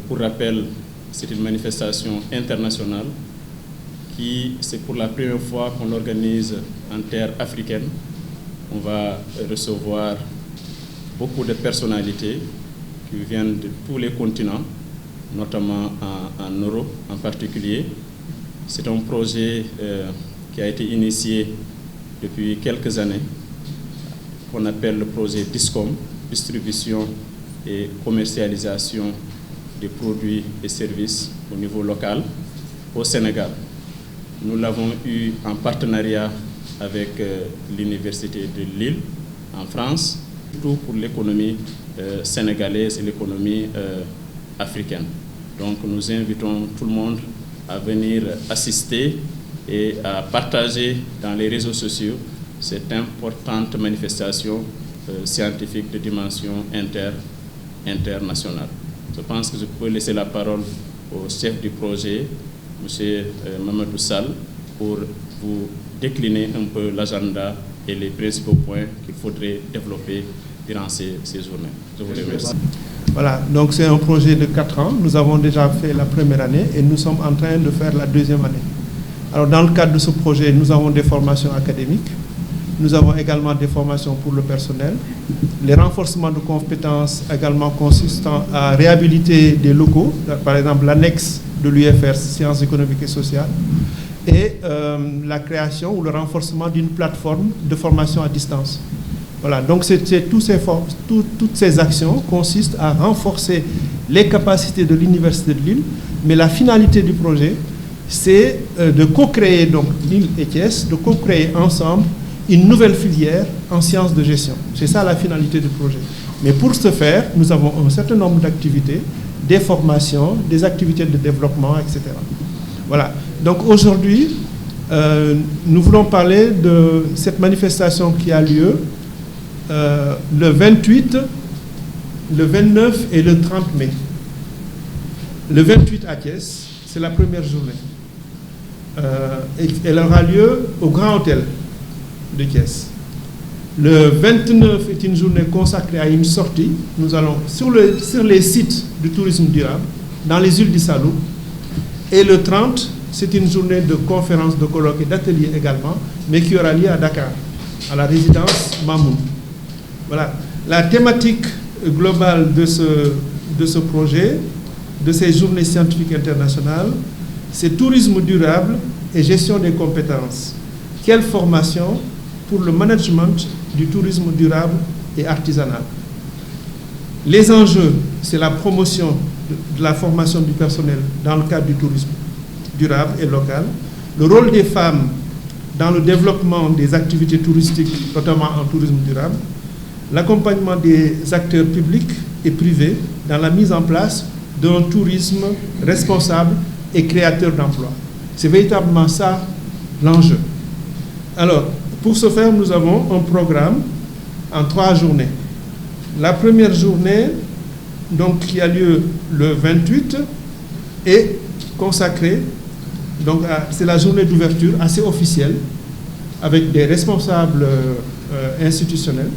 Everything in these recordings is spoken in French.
Pour rappel, c'est une manifestation internationale qui, c'est pour la première fois qu'on l'organise en terre africaine. On va recevoir beaucoup de personnalités qui viennent de tous les continents, notamment en Europe en particulier. C'est un projet qui a été initié depuis quelques années, qu'on appelle le projet DISCOM, distribution et commercialisation des produits et services au niveau local au Sénégal. Nous l'avons eu en partenariat avec l'Université de Lille en France, tout pour l'économie sénégalaise et l'économie africaine. Donc nous invitons tout le monde à venir assister et à partager dans les réseaux sociaux cette importante manifestation scientifique de dimension internationale. Je pense que je peux laisser la parole au chef du projet, M. Mamadou Sall, pour vous décliner un peu l'agenda et les principaux points qu'il faudrait développer durant ces journées. Je vous remercie. Voilà, donc c'est un projet de 4 ans. Nous avons déjà fait la première année et nous sommes en train de faire la deuxième année. Alors dans le cadre de ce projet, nous avons des formations académiques. Nous avons également des formations pour le personnel. Les renforcements de compétences également consistant à réhabiliter des locaux, par exemple l'annexe de l'UFR, Sciences économiques et sociales, et la création ou le renforcement d'une plateforme de formation à distance. Voilà, donc toutes ces actions consistent à renforcer les capacités de l'Université de Lille, mais la finalité du projet, c'est de co-créer, donc Lille et Thiès, de co-créer ensemble une nouvelle filière en sciences de gestion. C'est ça la finalité du projet. Mais pour ce faire, nous avons un certain nombre d'activités, des formations, des activités de développement, etc. Voilà. Donc aujourd'hui, nous voulons parler de cette manifestation qui a lieu le 28, le 29 et le 30 mai. Le 28 à Thiès, c'est la première journée. Elle aura lieu au Grand Hôtel de Thiès. Le 29 est une journée consacrée à une sortie. Nous allons sur les sites du tourisme durable, dans les îles du Saloum. Et le 30, c'est une journée de conférences, de colloques et d'ateliers également, mais qui aura lieu à Dakar, à la résidence Mamoun. Voilà. La thématique globale de ce projet, de ces journées scientifiques internationales, c'est tourisme durable et gestion des compétences. Quelle formation pour le management du tourisme durable et artisanal. Les enjeux, c'est la promotion de la formation du personnel dans le cadre du tourisme durable et local, le rôle des femmes dans le développement des activités touristiques, notamment en tourisme durable, l'accompagnement des acteurs publics et privés dans la mise en place d'un tourisme responsable et créateur d'emplois. C'est véritablement ça l'enjeu. Alors, pour ce faire, nous avons un programme en 3 journées. La première journée, donc, qui a lieu le 28, est consacrée, donc c'est la journée d'ouverture assez officielle, avec des responsables institutionnels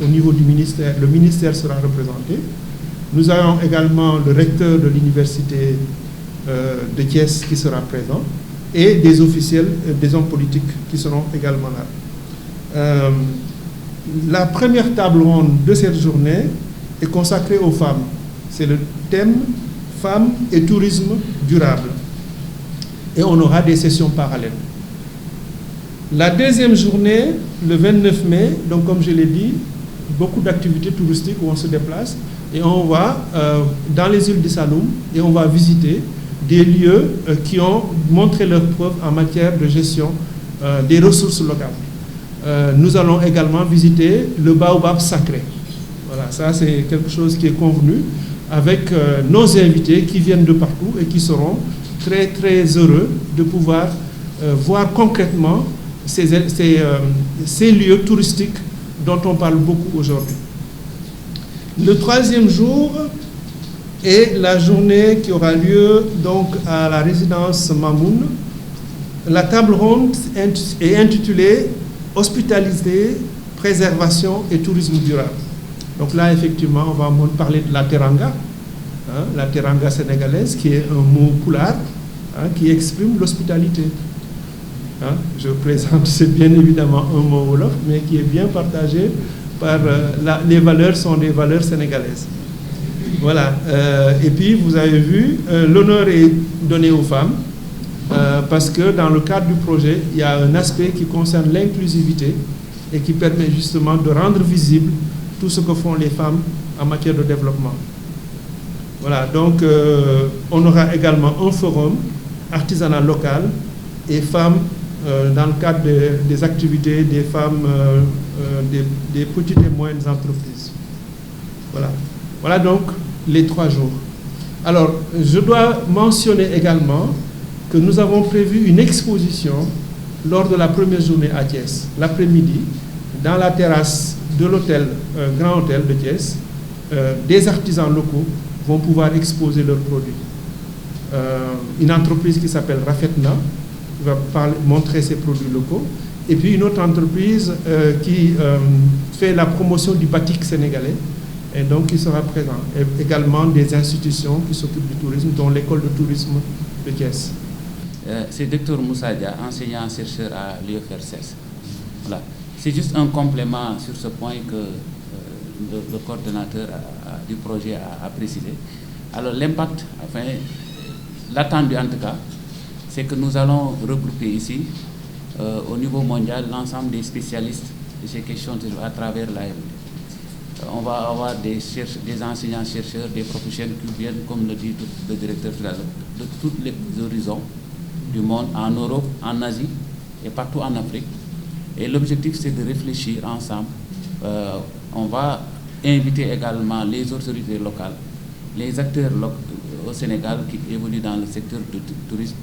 au niveau du ministère. Le ministère sera représenté. Nous avons également le recteur de l'université de Thiès qui sera présent, et des officiels, des hommes politiques qui seront également là. La première table ronde de cette journée est consacrée aux femmes. C'est le thème « Femmes et tourisme durable ». Et on aura des sessions parallèles. La deuxième journée, le 29 mai, donc comme je l'ai dit, beaucoup d'activités touristiques où on se déplace, et on va dans les îles du Saloum et on va visiter des lieux qui ont montré leur preuve en matière de gestion des ressources locales. Nous allons également visiter le baobab sacré. Voilà, ça c'est quelque chose qui est convenu avec nos invités qui viennent de partout et qui seront très très heureux de pouvoir voir concrètement ces lieux touristiques dont on parle beaucoup aujourd'hui. Le troisième jour est la journée qui aura lieu donc à la résidence Mamoun. La table ronde est intitulée « Hospitalité préservation et tourisme durable. Donc là, effectivement, on va parler de la teranga, hein, la teranga sénégalaise, qui est un mot pulaar, hein, qui exprime l'hospitalité. Hein, je présente, c'est bien évidemment un mot wolof, mais qui est bien partagé par les valeurs sont des valeurs sénégalaises. Voilà. Et puis, vous avez vu, l'honneur est donné aux femmes, parce que dans le cadre du projet, il y a un aspect qui concerne l'inclusivité et qui permet justement de rendre visible tout ce que font les femmes en matière de développement. Voilà, donc on aura également un forum artisanal local et femmes dans le cadre des activités des femmes des petites et moyennes entreprises. Voilà. Voilà donc les 3 jours. Alors, je dois mentionner également que nous avons prévu une exposition lors de la première journée à Thiès, l'après-midi, dans la terrasse de l'hôtel, Grand Hôtel de Thiès. Des artisans locaux vont pouvoir exposer leurs produits. Une entreprise qui s'appelle Rafetna va montrer ses produits locaux. Et puis une autre entreprise qui fait la promotion du batik sénégalais, et donc qui sera présent. Et également des institutions qui s'occupent du tourisme, dont l'école de tourisme de Thiès. C'est Dr Moussa Dia, enseignant-chercheur à l'UFRCS. Voilà. C'est juste un complément sur ce point que le coordonnateur du projet a précisé. Alors l'impact, enfin, l'attendu en tout cas, c'est que nous allons regrouper ici, au niveau mondial, l'ensemble des spécialistes de ces questions à travers l'AMD. On va avoir des enseignants-chercheurs, des professionnels qui viennent, comme le dit le directeur de tous les horizons du monde, en Europe, en Asie et partout en Afrique. Et l'objectif, c'est de réfléchir ensemble. On va inviter également les autorités locales, les acteurs au Sénégal qui évoluent dans le secteur du tourisme.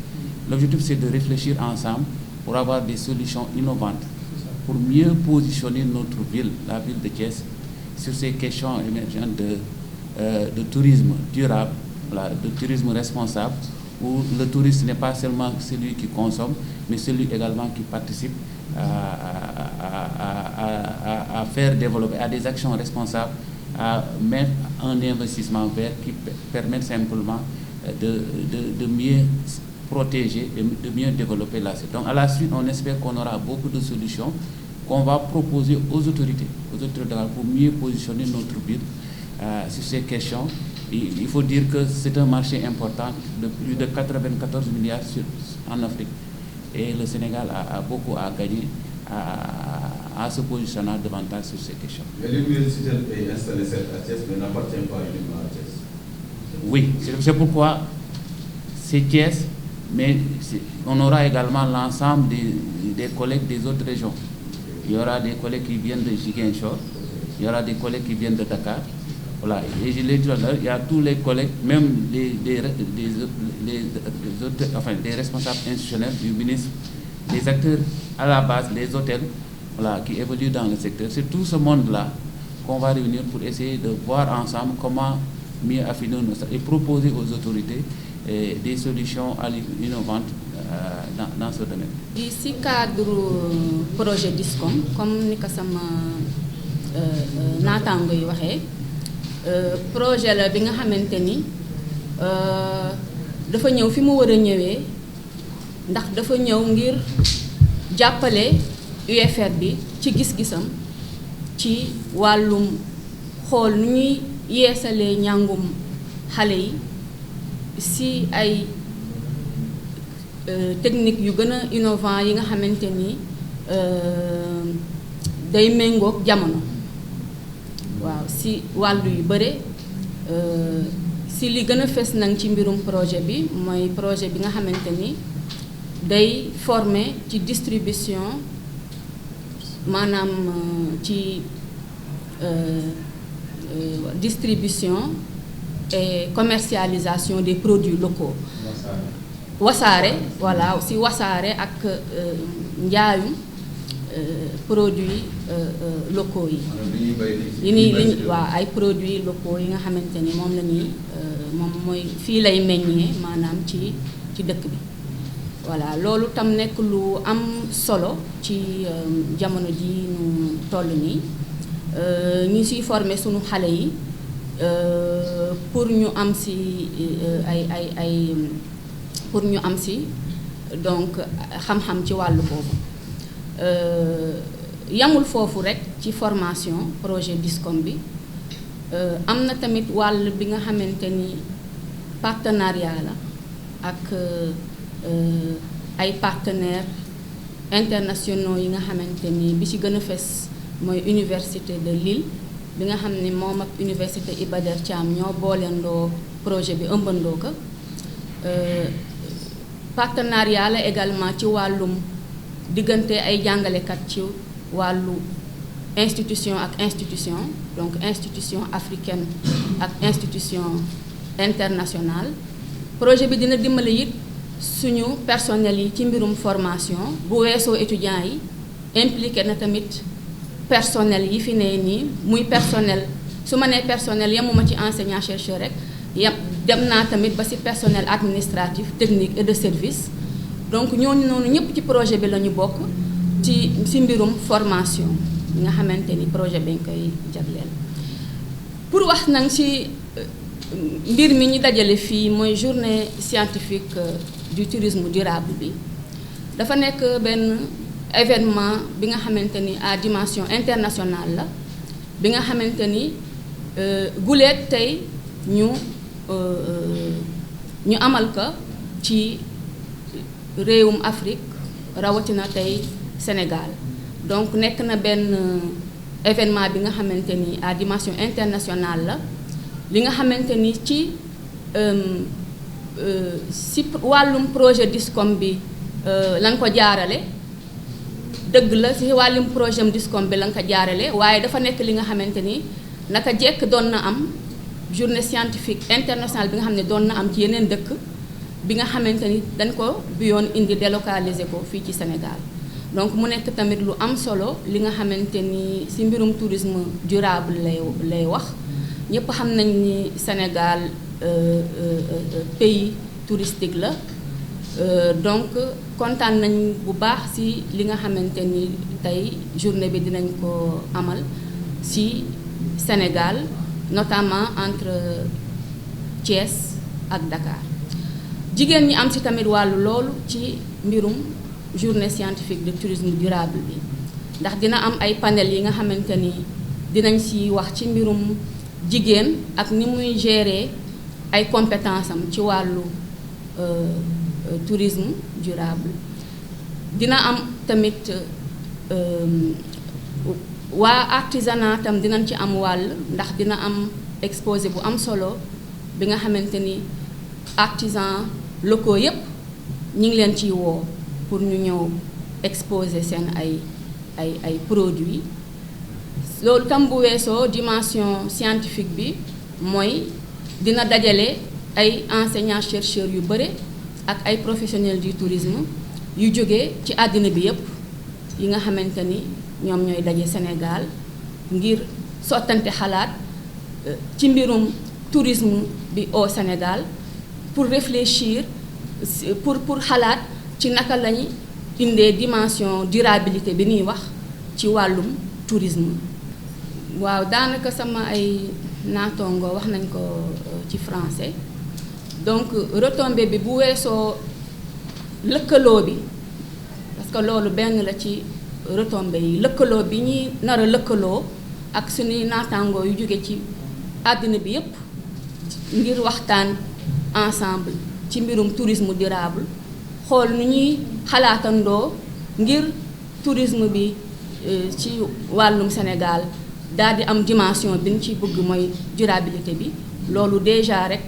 L'objectif, c'est de réfléchir ensemble pour avoir des solutions innovantes, pour mieux positionner notre ville, la ville de Thiès, sur ces questions émergentes de tourisme durable, voilà, de tourisme responsable, où le touriste n'est pas seulement celui qui consomme, mais celui également qui participe à faire développer, à des actions responsables, à mettre un investissement vert qui permet simplement de mieux protéger, de mieux développer la cité. Donc à la suite, on espère qu'on aura beaucoup de solutions qu'on va proposer aux autorités pour mieux positionner notre ville sur ces questions. Il faut dire que c'est un marché important de plus de 94 milliards en Afrique. Et le Sénégal a beaucoup à gagner à se positionner davantage sur ces questions. Mais l'université est installée à Thiès, mais n'appartient pas uniquement à Thiès. Oui, c'est pourquoi c'est Thiès, mais on aura également l'ensemble des collègues des autres régions. Il y aura des collègues qui viennent de Ziguinchor, il y aura des collègues qui viennent de Dakar. Voilà. Et je l'ai dit, il y a tous les collègues, même des responsables institutionnels du ministre, des acteurs à la base, les hôtels, voilà, qui évoluent dans le secteur. C'est tout ce monde-là qu'on va réunir pour essayer de voir ensemble comment mieux affiner et proposer aux autorités des solutions innovantes dans ce domaine. Ici, cadre projet DISCOM, comme ni ko sama naataango yi waxee, projet la bi nga xamante ni dafa ñëw fi mu war a ñëwee ndax dafa ñëw ngir jàppale UFR bi ci gis-gisam ci wàllum xool nu ñuy yeesalee njàngum xale yi si ay technique yu gën a innovant yi nga xamante ni day méngoog jamono. waaw si wàllu yu bëre si li gën a fes nag ci mbirum projet bi mooy projet bi nga xamante ni day former ci distribution maanaam ci distribution et commercialisation des produits locaux. wasaare voilà si wasaare ak njaayum produits locaux yi waaw ay produits locaux yi nga xamante ni moom la ñuy moom mooy fii lay meññee maanaam ci dëkk bi voilà loolu tam nekk lu am solo ci jamono ji ñu toll nii ñu siy former sunu xale yi pour ñu am si pour ñu am si donc xam-xam ci wàllu boobu yamul foofu rek ci formation projet DISCOM bi am na tamit wàll bi nga xamante ni partenariat la ak ay partenaires internationaux yi nga xamante ni bi ci gën a fes mooy université de Lille bi nga xam ni moom ak université Iba Der Thiam ñoo booleendoo projet bi ëmbandoo ko partenariat la également ci wàllum diggante ay jàngalekat ci wàllu institution ak institution donc institution africaine ak institution internationale projet bi dina dimbali it suñu personnel yi ci mbirum formation bu weesoo étudiants yi impliqué na tamit personnel yi fi ne nii muy personnel su ma nee personnel yemuma ci enseignant chercheur rek dem naa tamit ba ci personnel administratif technique et de service donc ñooñu noonu ñëpp ci projet bi la ñu bokk ci mbirum formation bi nga xamante ni projet bi nga koy jagleel pour wax nag ci mbir mi ñu dajale fii mooy journée scientifique du tourisme durable bi dafa nekk benn événement bi nga xamante ni à dimension internationale la bi nga xamante ni guleet tey ñu amal ko ci réewum Afrique rawatina tey Sénégal donc nekk na benn événement bi nga xamante ni à dimension internationale la li nga xamante ni ci wàllum projet DISCOM bi lañ ko jaarale dëgg la ci wàllum projet DISCOM bi lañ ko jaarale waaye dafa nekk li nga xamante ni naka jekk doon na am journée scientifique internationale bi nga xam ne doon na am ci yeneen dëkk bi nga xamante ni dañ ko bi yoon indi délocaliser ko fii ci Sénégal donc mu nekk tamit lu am solo li nga xamante ni ci mbirum tourisme durable lay wax ñëpp xam nañ ni Sénégal pays touristique la donc kontaan nañ bu baax ci li nga xamante ni tey journée bi dinañ ko amal ci Sénégal notamment entre Thiès ak Dakar jigéen ñi am ci tamit wàllu loolu ci mbirum journée scientifique de tourisme durable bi ndax dina am ay panel yi nga xamante ni dinañ ci wax ci mbirum jigéen ak ni muy gérer ay compétences am ci wàllu tourisme durable dina am tamit waa artisanat tam dinañ ci am wàll ndax dina am exposé bu am solo bi nga xamante ni artisans locaux yépp ñi ngi leen ciy woo pour ñu ñëw exposer seen ay produits loolu tam bu weesoo dimension scientifique bi mooy dina dajale ay enseignants chercheurs yu bare ak ay professionnels du tourisme yu jóge ci àddina bi yépp yi nga xamante ni ñoom ñooy daje Sénégal ngir sottante xalaat ci mbirum tourisme bi au Sénégal pour réfléchir pour xalaat ci naka lañu indee dimension durabilité bi ñuy wax ci wàllum tourisme. waaw daanaka sama ay naataango wax nañ ko ci français donc retombée bi bu weesoo lëkkaloo bi parce que loolu benn la ci retombée yi lëkkaloo bi ñuy nar a lëkkaloo ak suñuy naataangoo yu jóge ci àddina bi yépp ngir waxtaan ensemble ci mbirum tourisme durable xool nu ñuy xalaatandoo ngir tourisme bi ci wàllum Sénégal daal di am dimension bi ñu ci bëgg mooy durabilité bi loolu déjà rek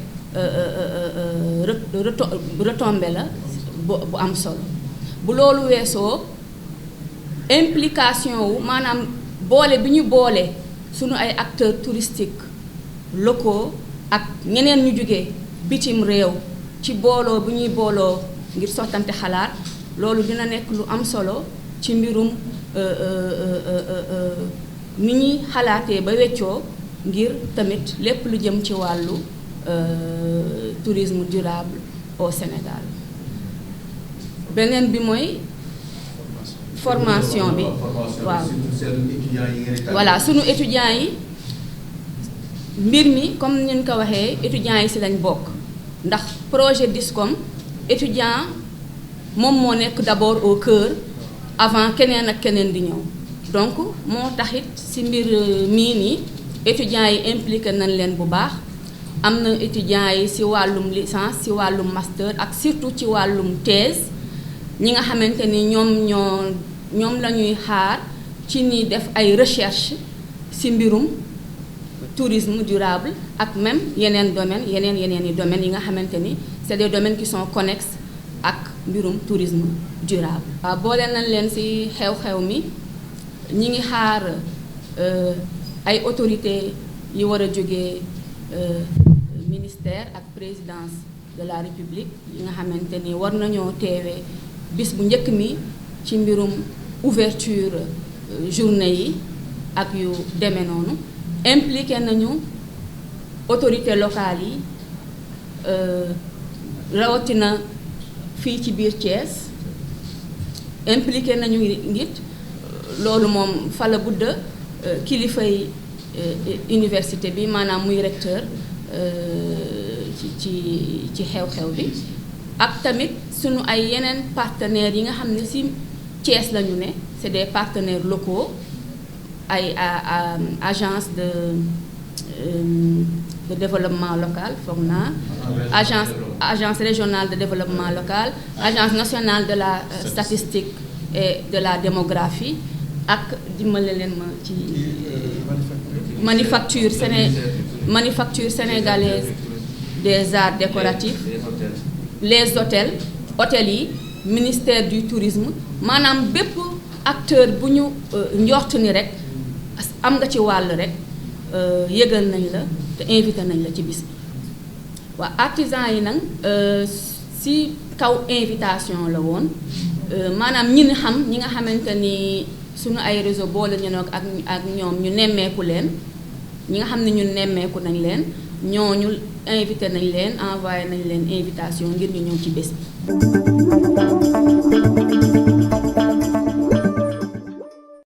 retombée la bu am solo bu loolu weesoo implication wu maanaam boole bi ñu boole sunu ay acteurs touristiques locaux ak ñeneen ñu jóge bitim réew ci booloo bu ñuy booloo ngir sottante xalaat loolu dina nekk lu am solo ci mbirum ni ñuy xalaatee ba weccoo ngir tamit lépp lu jëm ci wàllu tourisme durable au Sénégal. beneen bi mooy formation bi waaw voilà sunu étudiants yi mbir mi comme ñu ko waxee étudiants yi ci lañ bokk ndax projet DISCOM étudiant moom moo nekk d'abord au cœur avant keneen ak keneen di ñëw donc moo taxit ci mbir mii nii étudiants yi impliqué nañ leen bu baax am na étudiants yi ci wàllum licence ci wàllum master ak surtout ci wàllum thèse ñi nga xamante ni ñoom la ñuy xaar ci ni def ay recherche ci mbirum tourisme durable ak même yeneen domaine yeneen i domaines yi nga xamante ni c'est des domaines qui sont connexes ak mbirum tourisme durable. waaw boole nañ leen ci xew-xew mi ñi ngi xaar ay autorités yi war a jógee ministère ak présidence de la République yi nga xamante ni war nañoo teewee bis bu njëkk mi ci mbirum ouverture journée yi ak yu demee noonu impliqué nañu autorités locales yi rawatina fii ci biir Thiès impliqué nañu ngit loolu moom fa la budda kilifay université bi maanaam muy recteur ci xew-xew bi ak tamit sunu ay yeneen partenaires yi nga xam ne ci Thiès la ñu ne c'est des partenaires locaux ay agence de développement local foog naa agence régionale de développement local agence nationale de la statistique et de la démographie ak dimbale leen ma ci manufacture sénégalaise des arts décoratifs les hôtels yi ministère du tourisme maanaam bépp acteur bu ñu njort ni rek am nga ci wàll rek yëgal nañ la te invité nañ la ci bis bi waa artisans yi nag ci kaw invitation la woon maanaam ñi nga xamante ni suñu ay réseau boole ñu nag ak ñoom ñu nemmeeku leen ñi nga xam ne ñu nemmeeku nañ leen ñooñu invité nañ leen envoyé nañ leen invitation ngir ñu ñëw ci bés bi